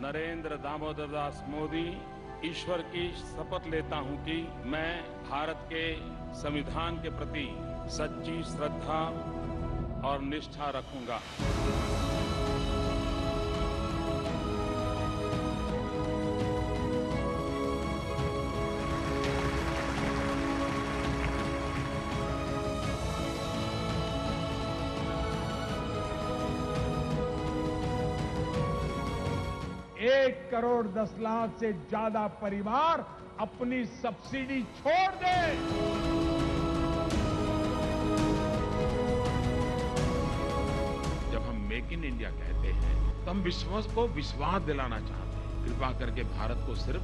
नरेंद्र दामोदर दास मोदी ईश्वर की शपथ लेता हूं कि मैं भारत के संविधान के प्रति सच्ची श्रद्धा और निष्ठा रखूंगा। एक करोड़ 10 लाख से ज्यादा परिवार अपनी सब्सिडी छोड़ दें। जब हम मेक इन इंडिया कहते हैं तो हम विश्वास को विश्वास दिलाना चाहते हैं। कृपा करके भारत को सिर्फ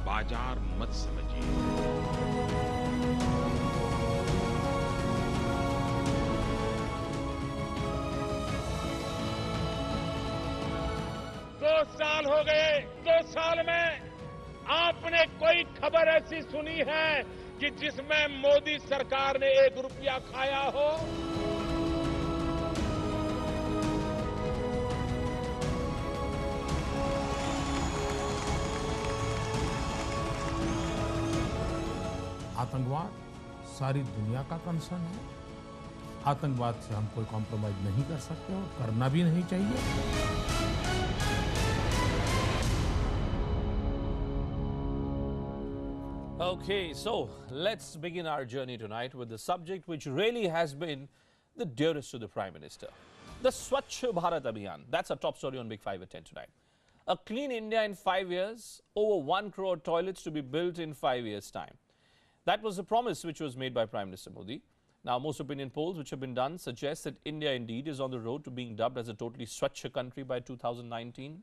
बाजार मत समझिए। 2 साल हो गए, 2 साल में आपने कोई खबर ऐसी सुनी है कि जिसमें मोदी सरकार ने 1 रुपया खाया हो? आतंकवाद सारी दुनिया का कंसर्न है। आतंकवाद से हम कोई कॉम्प्रोमाइज नहीं कर सकते और करना भी नहीं चाहिए। Okay, so let's begin our journey tonight with the subject which really has been the dearest to the Prime Minister. The Swachh Bharat Abhiyan. That's our top story on Big 5 at 10 tonight. A clean India in 5 years, over 1 crore toilets to be built in 5 years' time. That was the promise which was made by Prime Minister Modi. Now, most opinion polls which have been done suggest that India indeed is on the road to being dubbed as a totally Swachh country by 2019.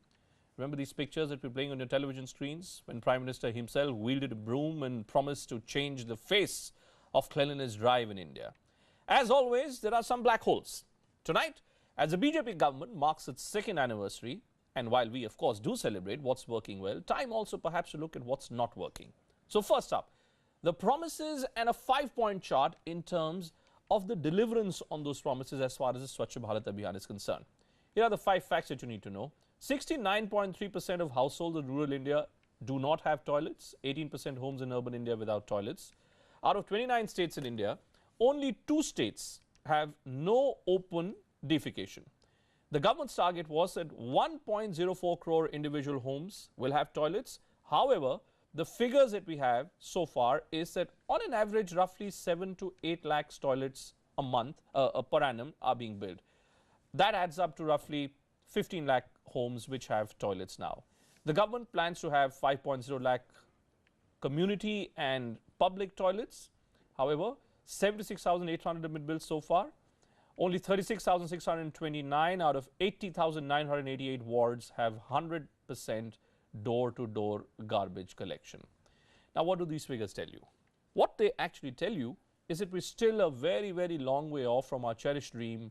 Remember these pictures that we're playing on your television screens when Prime Minister himself wielded a broom and promised to change the face of cleanliness drive in India. As always, there are some black holes. Tonight, as the BJP government marks its 2nd anniversary, and while we of course do celebrate what's working well, time also perhaps to look at what's not working. So first up, the promises and a 5-point chart in terms of the deliverance on those promises as far as the Swachh Bharat Abhiyan is concerned. Here are the 5 facts that you need to know. 69.3% of households in rural India do not have toilets, 18% homes in urban India without toilets. Out of 29 states in India, only 2 states have no open defecation. The government's target was that 1.04 crore individual homes will have toilets. However, the figures that we have so far is that on an average roughly 7 to 8 lakhs toilets a month per annum are being built. That adds up to roughly 15 lakh homes which have toilets now. The government plans to have 5.0 lakh community and public toilets. However, 76,800 have been built so far. Only 36,629 out of 80,988 wards have 100% door-to-door garbage collection. Now, what do these figures tell you? What they actually tell you is that we're still a very, very long way off from our cherished dream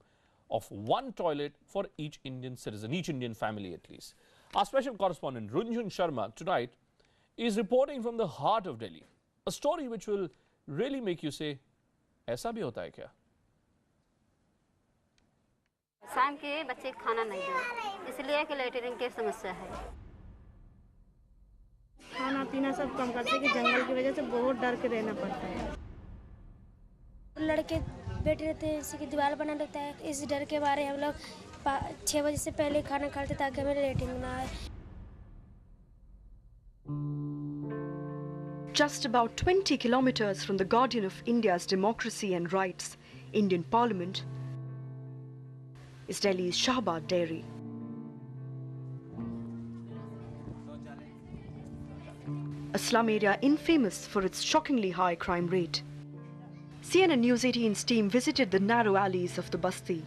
of 1 toilet for each Indian citizen, each Indian family at least. Our special correspondent Runjhun Sharma tonight is reporting from the heart of Delhi. A story which will really make you say, ऐसा भी होता है क्या? शाम के बच्चे खाना नहीं देते, इसलिए कि लैट्रिन की समस्या है। खाना पीना सब कम करते कि जंगल की वजह से बहुत डर के रहना पड़ता है। लड़के बैठे रहते हैं, इसी की दीवार बना रहता है। इस डर के बारे हम लोग 6 बजे से पहले खाना खाते ताकि हमें लैट्रिन ना आए। Just about 20 kilometers from the guardian of India's democracy and rights, Indian Parliament, is Delhi's Shahbad Dairy. A slum area infamous for its shockingly high crime rate. CNN News 18's team visited the narrow alleys of the Basti.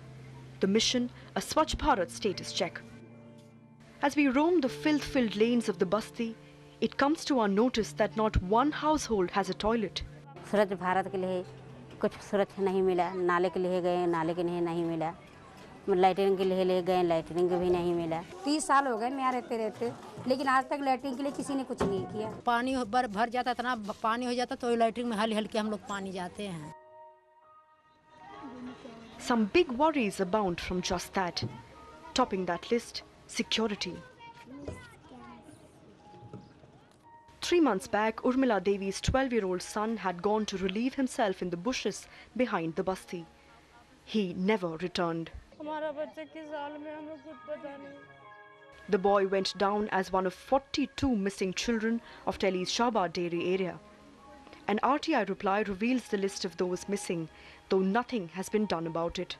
The mission, a Swachh Bharat status check. As we roam the filth-filled lanes of the Basti, it comes to our notice that not one household has a toilet. स्वच्छ भारत के लिए कुछ सुरक्षा नहीं मिला, नाले के लिए गए, नाले के लिए नहीं मिला, लैट्रिन के लिए ले गए, लैट्रिन को भी नहीं मिला। 30 साल हो गए मैं यहाँ रहते लेकिन आज तक लैट्रिन के लिए किसी ने कुछ नहीं किया। पानी भर जाता, इतना पानी हो जाता तो लैट्रिन में हल्के हम लोग पानी जाते हैं। Some big worries abound from just that. Topping that list, security. 3 months back, Urmila Devi's 12-year-old son had gone to relieve himself in the bushes behind the basti. He never returned. The boy went down as one of 42 missing children of Delhi's Shahbad Dairy area. An RTI reply reveals the list of those missing, though nothing has been done about it.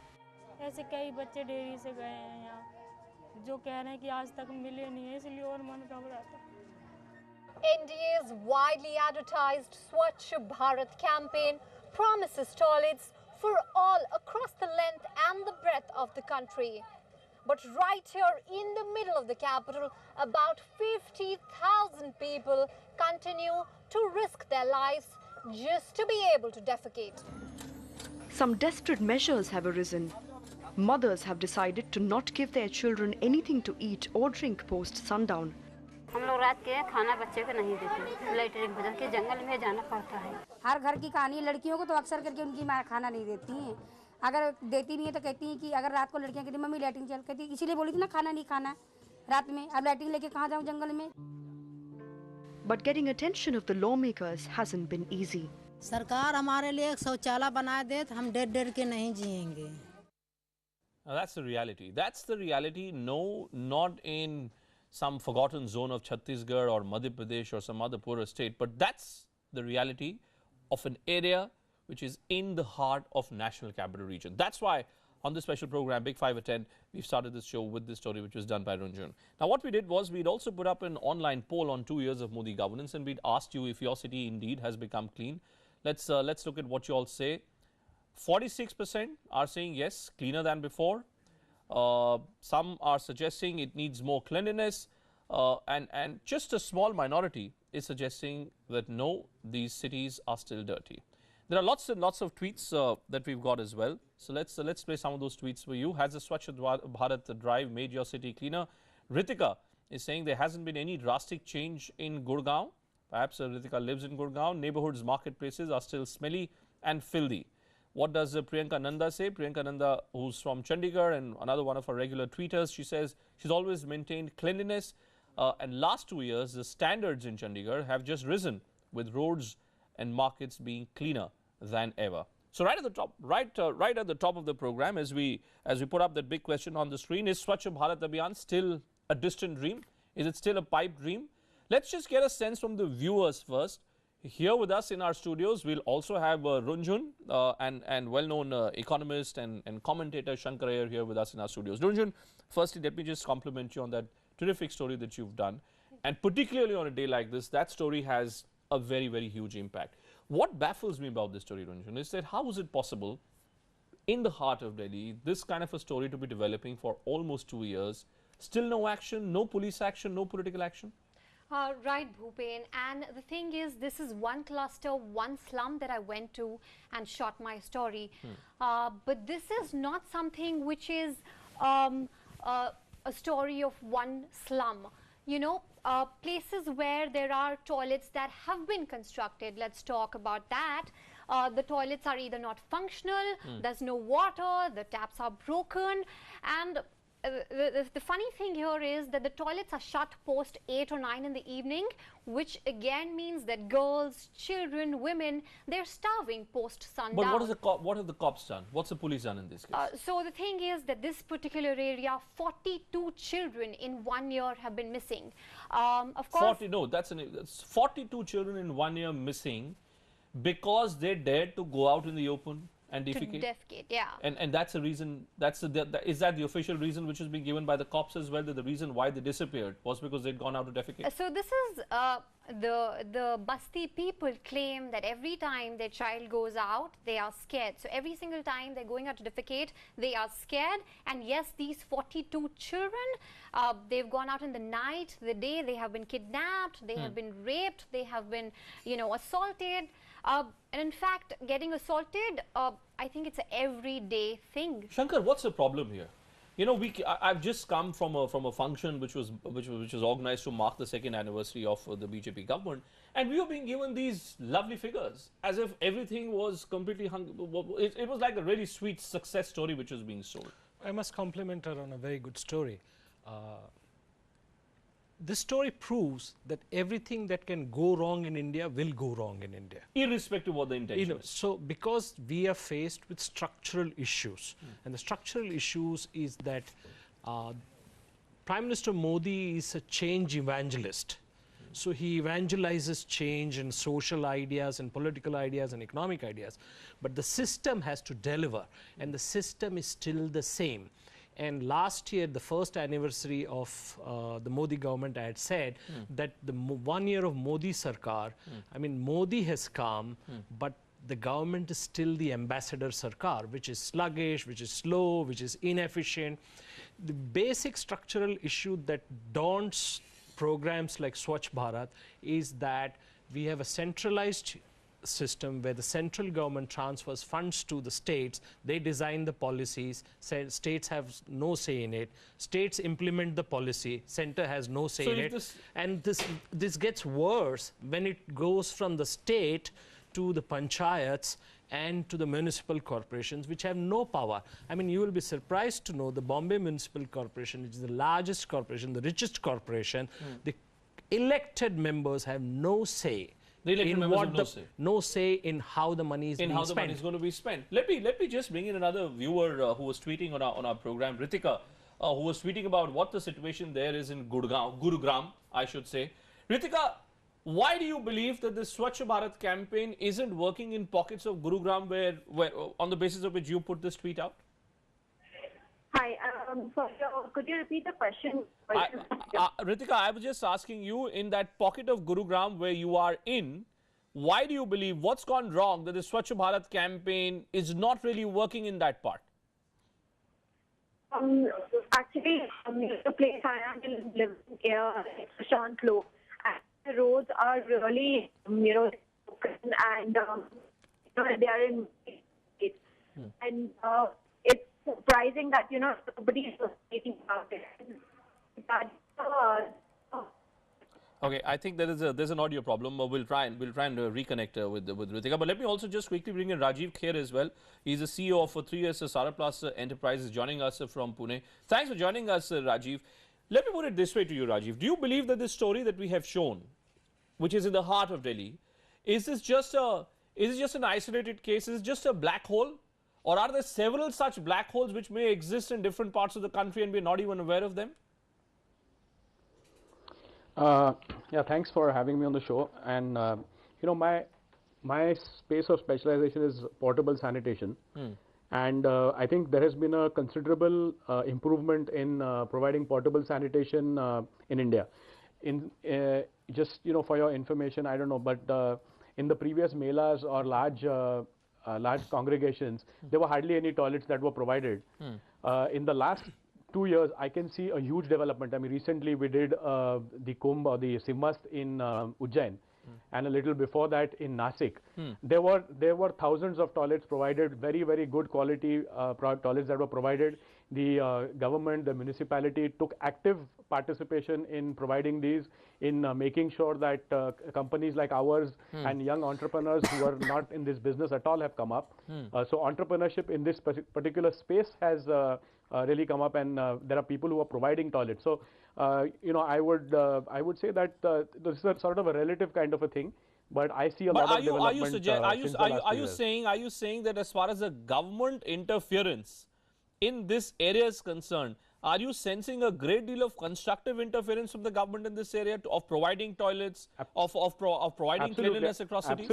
NDA's widely advertised Swachh Bharat campaign promises toilets for all across the length and the breadth of the country. But right here in the middle of the capital, about 50,000 people continue to risk their lives just to be able to defecate. Some desperate measures have arisen. Mothers have decided to not give their children anything to eat or drink post sundown. हम लोग रात के खाना बच्चे को नहीं देते, latrine बदल के जंगल में जाना पड़ता है। हर घर की कहानी लड़कियों को तो अक्सर करके उनकी माँ खाना नहीं देती हैं। अगर देती भी है तो कहती हैं कि अगर रात को लड़कियां कहती मम्मी लैट्रिन चल, कहती इसीलिए बोली थी ना खाना नहीं खाना रात में, अब लैट्रिन लेके कहाँ जाऊँ जंगल में। But getting attention of the lawmakers hasn't been easy. सरकार हमारे लिए एक शौचालय बना दे तो हम डर के नहीं जिएंगे। Now that's the reality. That's the reality. No, not in some forgotten zone of Chhattisgarh or Madhya Pradesh or some other poorer state, but that's the reality of an area which is in the heart of National Capital Region. That's why on this special program, Big 5 at 10, we've started this show with this story which was done by Runjhun. Now what we did was we'd also put up an online poll on 2 years of Modi governance, and we'd asked you if your city indeed has become clean. Let's look at what you all say. 46% are saying yes, cleaner than before. Some are suggesting it needs more cleanliness, and just a small minority is suggesting that no, these cities are still dirty. There are lots and lots of tweets that we've got as well. So let's play some of those tweets for you. Has the Swachh Bharat drive made your city cleaner? Ritika is saying there hasn't been any drastic change in Gurgaon. Perhaps Ritika lives in Gurgaon. Neighborhoods, marketplaces are still smelly and filthy. What does Priyanka Nanda say? Priyanka Nanda, who's from Chandigarh and another one of our regular tweeters, she says she's always maintained cleanliness. And last 2 years, the standards in Chandigarh have just risen, with roads and markets being cleaner than ever. So right at the top, right at the top of the program, as we put up that big question on the screen, is Swachh Bharat Abhiyan still a distant dream? Is it still a pipe dream? Let's just get a sense from the viewers first. Here with us in our studios, we'll also have Runjhun and well-known economist and commentator Shankar Iyer here with us in our studios. Runjhun, firstly, let me just compliment you on that terrific story that you've done. And particularly on a day like this, that story has a very, very huge impact. What baffles me about this story, Runjhun, is that how is it possible in the heart of Delhi, this kind of a story to be developing for almost 2 years, still no action, no police action, no political action? Right, Bhupen. And the thing is, this is one cluster, one slum that I went to and shot my story. But this is not something which is a story of one slum. You know, places where there are toilets that have been constructed, let's talk about that. The toilets are either not functional, there's no water, the taps are broken, and the funny thing here is that the toilets are shut post 8 or 9 in the evening, which again means that girls, children, women, they're starving post sundown. But what have the cops done? What's the police done in this case? So the thing is that this particular area, 42 children in 1 year have been missing. Of course, that's 42 children in 1 year missing because they dared to go out in the open and defecate? Yeah. And that's the reason, is that the official reason which has been given by the cops as well, that the reason why they disappeared was because they'd gone out to defecate? So this is, the Basti people claim that every time their child goes out, they are scared. So every single time they're going out to defecate, they are scared. And yes, these 42 children, they've gone out in the night, the day, they have been kidnapped, they have been raped, they have been, you know, assaulted. And in fact, getting assaulted, I think it's an everyday thing. Shankar, what's the problem here? You know, I've just come from a function which was organized to mark the 2nd anniversary of the BJP government, and we were being given these lovely figures as if everything was completely it was like a really sweet success story which was being sold. I must compliment her on a very good story. this story proves that everything that can go wrong in India will go wrong in India. Irrespective of the intention. So because we are faced with structural issues, and the structural issues is that Prime Minister Modi is a change evangelist. So he evangelizes change and social ideas and political ideas and economic ideas. But the system has to deliver, and the system is still the same. And last year, the first anniversary of the Modi government, I had said that the 1 year of Modi Sarkar, I mean, Modi has come, but the government is still the ambassador Sarkar, which is sluggish, which is slow, which is inefficient. The basic structural issue that daunts programs like Swachh Bharat is that we have a centralized system where the central government transfers funds to the states. They design the policies. States have no say in it. States implement the policy. Center has no say in it. And this gets worse when it goes from the state to the panchayats and to the municipal corporations, which have no power. I mean, you will be surprised to know the Bombay Municipal Corporation, which is the largest corporation, the richest corporation, the elected members have no say. No say in how the money is being spent. The money is going to be spent. Let me just bring in another viewer who was tweeting on our program, Ritika, who was tweeting about what the situation there is in Gurugram, I should say. Ritika, why do you believe that the Swachh Bharat campaign isn't working in pockets of Gurugram where on the basis of which you put this tweet out? Hi, could you repeat the question? Ritika, I was just asking you, in that pocket of Gurugram where you are in, why do you believe, what's gone wrong that the Swachh Bharat campaign is not really working in that part? Actually, the place I am living here, it's Shantlo, and the roads are really, broken, and they are in and it's surprising that nobody is speaking about it. Okay, I think there's an audio problem. We'll try and reconnect with Ritika. But let me also just quickly bring in Rajiv Kher as well. He's the CEO of 3S Saraplast Enterprises, joining us from Pune. Thanks for joining us, Rajiv. Let me put it this way to you, Rajiv. Do you believe that this story that we have shown, which is in the heart of Delhi, is this just an isolated case? Is it just a black hole? Or are there several such black holes which may exist in different parts of the country and we're not even aware of them? Yeah, thanks for having me on the show. And my space of specialization is portable sanitation. And I think there has been a considerable improvement in providing portable sanitation in India. Just for your information, I don't know, but in the previous melas or large congregations, there were hardly any toilets that were provided. In the last 2 years, I can see a huge development. I mean, recently we did the Kumbh or the Simhast in Ujjain, and a little before that in Nasik. There were thousands of toilets provided, very, very good quality toilets that were provided. The government, the municipality took active participation in providing these, in making sure that companies like ours and young entrepreneurs who are not in this business at all have come up. So entrepreneurship in this particular space has really come up, and there are people who are providing toilets. So I would say that this is a sort of a relative kind of a thing, but I see a lot of development. Are you saying that as far as the government interference in this area is concerned, are you sensing a great deal of constructive interference from the government in this area of providing toilets, of providing cleanliness across cities?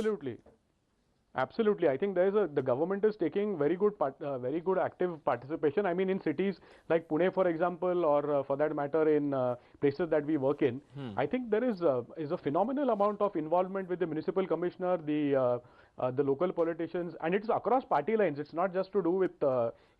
Absolutely. I think the government is taking very good active participation. I mean, in cities like Pune, for example, or for that matter, in places that we work in, I think there is a phenomenal amount of involvement with the municipal commissioner, the local politicians, and it's across party lines. It's not just to do with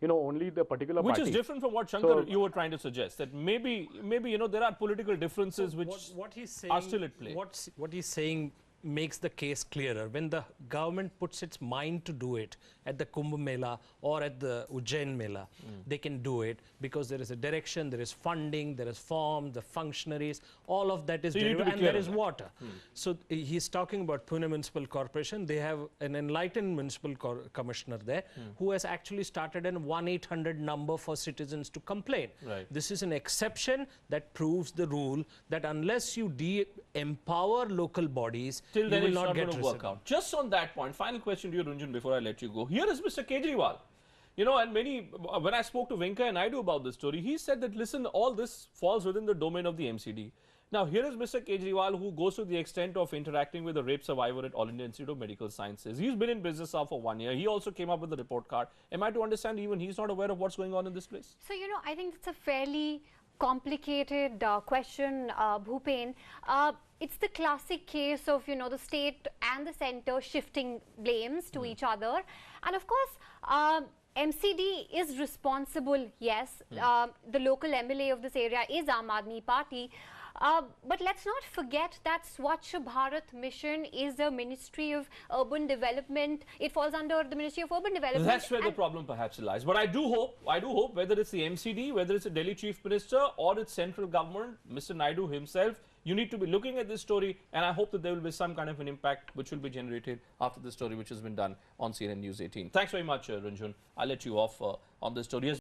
only the particular party. Which is different from what Shankar you were trying to suggest, that maybe there are political differences which what he's saying, are still at play. What he's saying makes the case clearer. When the government puts its mind to do it at the Kumbh Mela or at the Ujjain Mela, they can do it because there is a direction, there is funding, there is form, the functionaries, all of that is there, and there is water. So he's talking about Pune Municipal Corporation. They have an enlightened municipal commissioner there who has actually started an 1-800 number for citizens to complain. This is an exception that proves the rule that unless you empower local bodies, till then you it's will not get going to work out. Just on that point, final question to you, Runjhun, before I let you go. Here is Mr. Kejriwal. You know, and when I spoke to Venkaiah Naidu about this story, he said that, listen, all this falls within the domain of the MCD. Now, here is Mr. Kejriwal, who goes to the extent of interacting with a rape survivor at All India Institute of Medical Sciences. He's been in business now for 1 year. He also came up with the report card. Am I to understand even he's not aware of what's going on in this place? So, you know, I think it's a fairly complicated question, Bhupen. It's the classic case of, you know, the state and the centre shifting blames to each other. And of course, MCD is responsible, yes. The local MLA of this area is Aam Aadmi Party. But let's not forget that Swachh Bharat Mission is a Ministry of Urban Development. It falls under the Ministry of Urban Development. That's where the problem perhaps lies. But I do hope, whether it's the MCD, whether it's the Delhi Chief Minister or its central government, Mr. Naidu himself, you need to be looking at this story, and I hope that there will be some kind of an impact which will be generated after the story which has been done on CNN News 18. Thanks very much, Runjhun. I'll let you off on this story.